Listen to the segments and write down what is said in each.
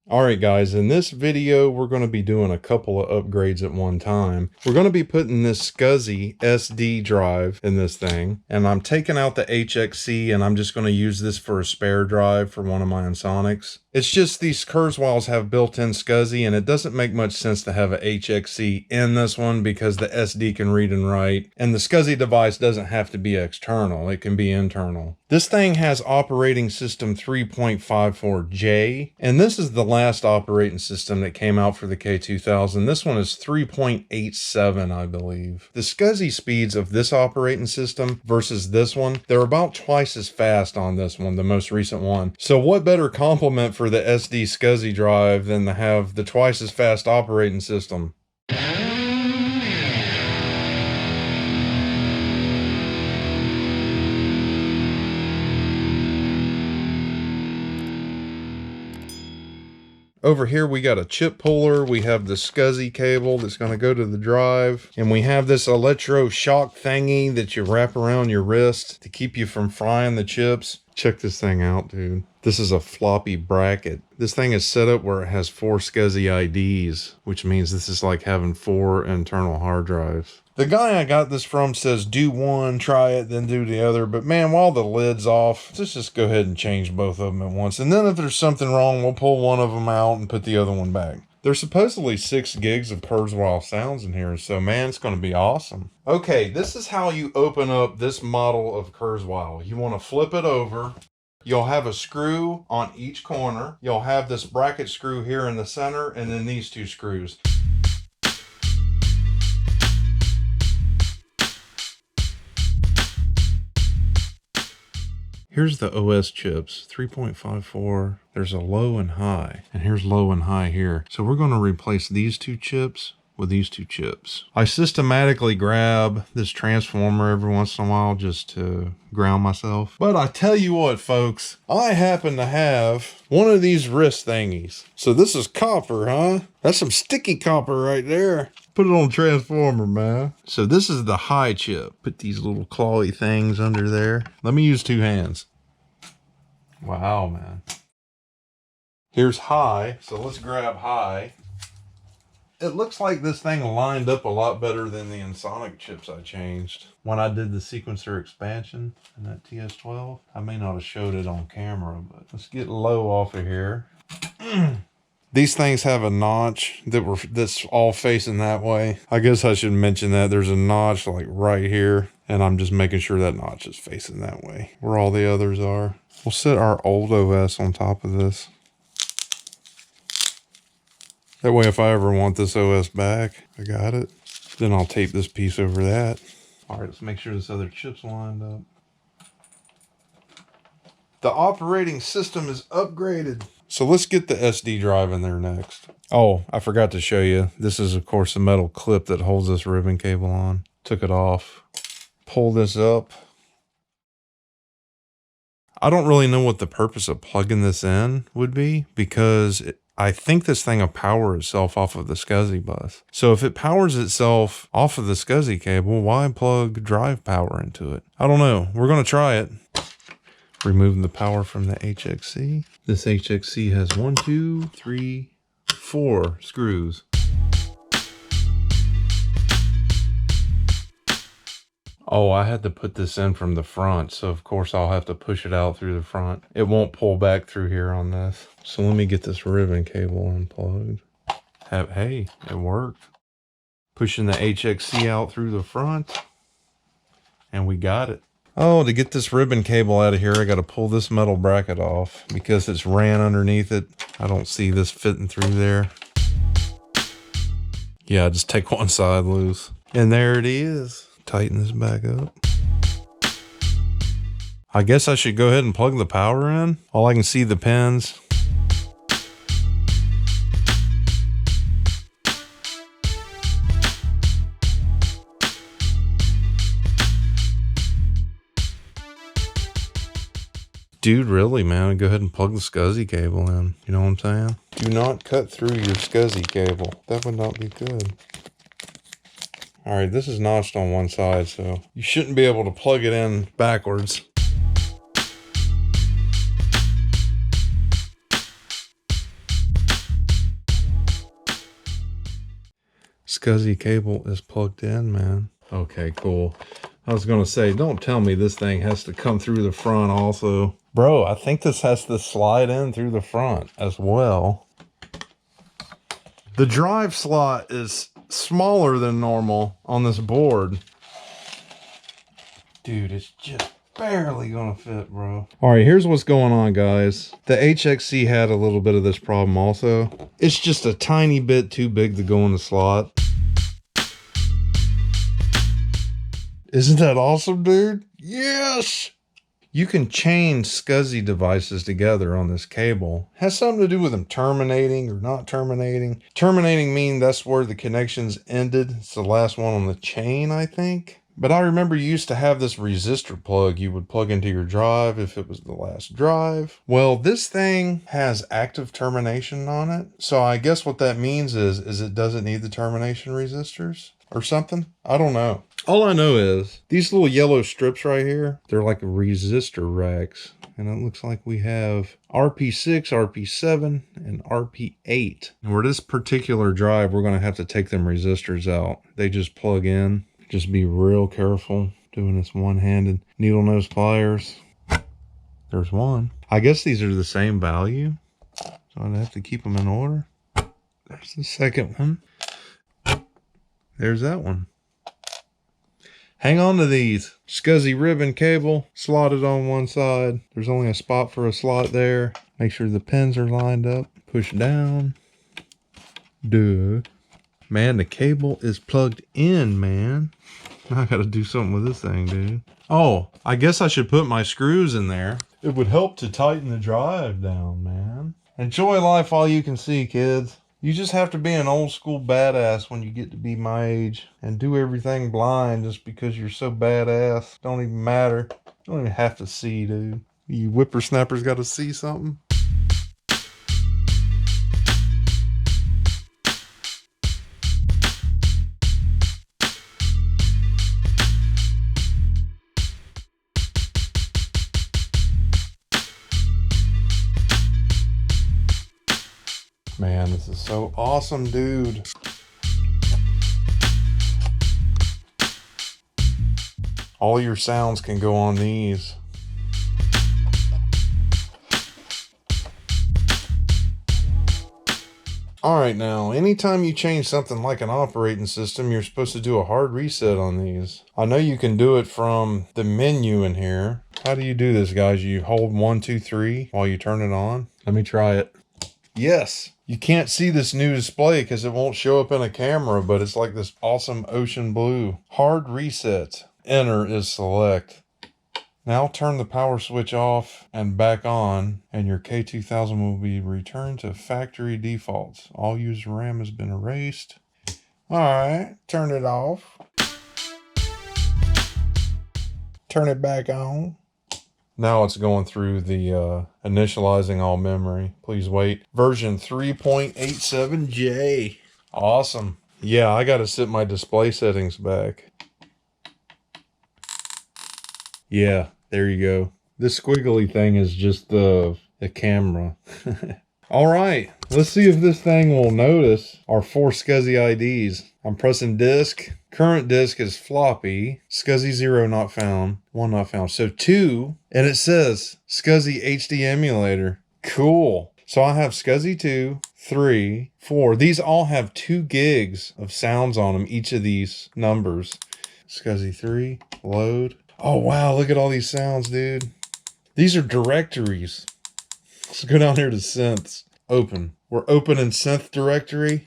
Alright guys, in this video we're going to be doing a couple of upgrades at one time. We're going to be putting this SCSI drive in this thing, and I'm taking out the HXC and I'm just going to use this for a spare drive for one of my Ensonics. It's just these Kurzweils have built-in SCSI and it doesn't make much sense to have a HXC in this one because the SD can read and write, and the SCSI device doesn't have to be external, it can be internal. This thing has operating system 3.54J, and this is the last operating system that came out for the K2000. This one is 3.87, I believe. The SCSI speeds of this operating system versus this one, they're about twice as fast on this one, the most recent one. So what better complement for the SD SCSI drive than to have the twice as fast operating system? Over here we got a chip puller, we have the SCSI cable that's going to go to the drive, and we have this electro shock thingy that you wrap around your wrist to keep you from frying the chips. Check this thing out, dude. This is a floppy bracket. This thing is set up where it has 4 SCSI IDs, which means this is like having 4 internal hard drives. The guy I got this from says do one, try it, then do the other. But man, while the lid's off, let's just go ahead and change both of them at once. And then if there's something wrong, we'll pull one of them out and put the other one back. There's supposedly 6 gigs of Kurzweil sounds in here, so man, it's going to be awesome. Okay, this is how you open up this model of Kurzweil. You want to flip it over. You'll have a screw on each corner. You'll have this bracket screw here in the center, and then these 2 screws. Here's the OS chips, 3.54. There's a low and high, and here's low and high here. So we're going to replace these 2 chips with these 2 chips. I systematically grab this transformer every once in a while just to ground myself. But I tell you what, folks, I happen to have one of these wrist thingies. So this is copper, huh? That's some sticky copper right there. Put it on transformer, man. So this is the high chip. Put these little clawy things under there. Let me use 2 hands. Wow, man. Here's high. So let's grab high. It looks like this thing lined up a lot better than the Ensonic chips I changed when I did the sequencer expansion in that TS12. I may not have showed it on camera, but let's get low off of here. These things have a notch that's all facing that way. I guess I should mention that there's a notch like right here, and I'm just making sure that notch is facing that way where all the others are. We'll set our old OS on top of this. That way, if I ever want this OS back, I got it. Then I'll tape this piece over that. All right, let's make sure this other chip's lined up. The operating system is upgraded. So let's get the SD drive in there next. Oh, I forgot to show you. This is, of course, a metal clip that holds this ribbon cable on. Took it off. Pull this up. I don't really know what the purpose of plugging this in would be, because I think this thing will power itself off of the SCSI bus. So if it powers itself off of the SCSI cable, why plug drive power into it? I don't know. We're going to try it. Removing the power from the HXC. This HXC has 1, 2, 3, 4 screws. Oh, I had to put this in from the front, so of course I'll have to push it out through the front. It won't pull back through here on this. So let me get this ribbon cable unplugged. Hey, it worked. Pushing the HXC out through the front, and we got it. Oh, to get this ribbon cable out of here, I got to pull this metal bracket off because it's ran underneath it. I don't see this fitting through there. Yeah, just take one side loose. And there it is. Tighten this back up. I guess I should go ahead and plug the power in. All I can see the pins. Dude, really, man, go ahead and plug the SCSI cable in. You know what I'm saying? Do not cut through your SCSI cable. That would not be good. All right, this is notched on one side, so you shouldn't be able to plug it in backwards. SCSI cable is plugged in, man. Okay, cool. I was gonna say, don't tell me this thing has to come through the front also. Bro, I think this has to slide in through the front as well. The drive slot is smaller than normal on this board. Dude, it's just barely gonna fit, bro. All right, here's what's going on, guys. The HXC had a little bit of this problem also. It's just a tiny bit too big to go in the slot. Isn't that awesome, dude? Yes! You can chain SCSI devices together on this cable. Has something to do with them terminating or not terminating. Terminating means that's where the connections ended. It's the last one on the chain, I think. But I remember you used to have this resistor plug you would plug into your drive if it was the last drive. Well, this thing has active termination on it. So I guess what that means is it doesn't need the termination resistors or something. I don't know. All I know is these little yellow strips right here, they're like resistor racks. And it looks like we have RP6, RP7, and RP8. And for this particular drive, we're going to have to take them resistors out. They just plug in. Just be real careful doing this one-handed needle nose pliers. There's one. I guess these are the same value, so I'd have to keep them in order. There's the second one. There's that one. Hang on to these. SCSI ribbon cable slotted on one side. There's only a spot for a slot there. Make sure the pins are lined up. Push down. Duh. Man, the cable is plugged in, man. I gotta do something with this thing, dude. Oh, I guess I should put my screws in there. It would help to tighten the drive down, man. Enjoy life while you can see, kids. You just have to be an old school badass when you get to be my age and do everything blind just because you're so badass. Don't even matter. Don't even have to see, dude. You whippersnappers gotta see something. Man, this is so awesome, dude. All your sounds can go on these. All right, now, anytime you change something like an operating system, you're supposed to do a hard reset on these. I know you can do it from the menu in here. How do you do this, guys? You hold 1, 2, 3 while you turn it on. Let me try it. Yes. You can't see this new display because it won't show up in a camera, but it's like this awesome ocean blue. Hard reset. Enter is select. Now turn the power switch off and back on, and your K2000 will be returned to factory defaults. All user RAM has been erased. All right, turn it off. Turn it back on. Now it's going through the initializing all memory. Please wait. Version 3.87J. Awesome. Yeah, I got to set my display settings back. Yeah, there you go. This squiggly thing is just the camera. All right, let's see if this thing will notice our 4 SCSI IDs. I'm pressing disk. Current disk is floppy. SCSI 0 not found. 1 not found. So 2, and it says SCSI HD emulator. Cool. So I have SCSI 2, 3, 4. These all have 2 gigs of sounds on them, each of these numbers. SCSI 3, load. Oh, wow, look at all these sounds, dude. These are directories. Let's go down here to synths. Open. We're open in synth directory.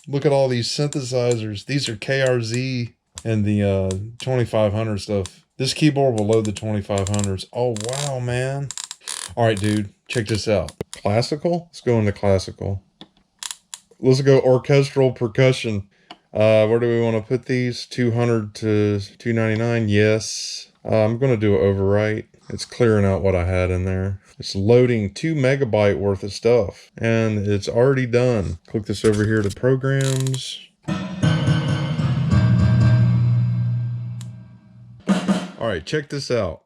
Look at all these synthesizers. These are KRZ and the 2500 stuff. This keyboard will load the 2500s. Oh, wow, man. All right, dude, check this out. Classical? Let's go into classical. Let's go orchestral percussion. Where do we want to put these? 200 to 299? Yes. I'm going to do an overwrite. It's clearing out what I had in there. It's loading 2 megabyte worth of stuff, and it's already done. Click this over here to programs. All right, check this out.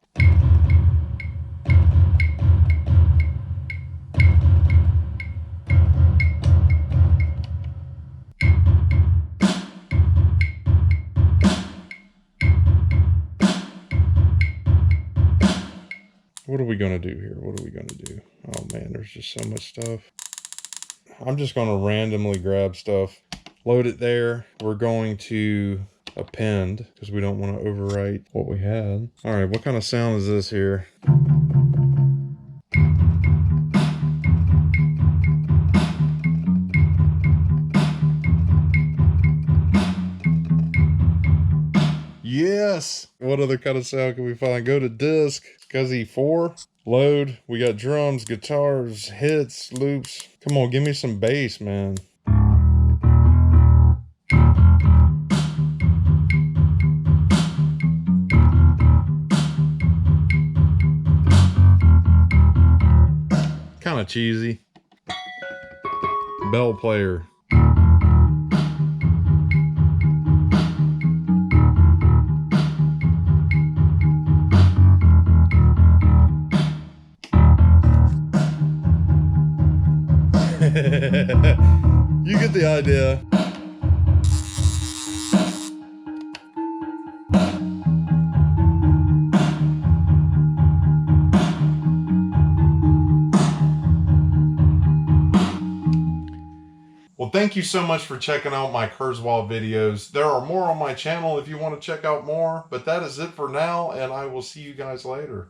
what are we going to do here? What are we going to do? Oh man, there's just so much stuff. I'm just going to randomly grab stuff, load it there. We're going to append because we don't want to overwrite what we had. All right, what kind of sound is this here? Yes! What other kind of sound can we find? Go to disc, SCSI 4, load. We got drums, guitars, hits, loops. Come on, give me some bass, man. Kind of cheesy. Bell player. You get the idea. Well, thank you so much for checking out my Kurzweil videos. There are more on my channel if you want to check out more, but that is it for now, and I will see you guys later.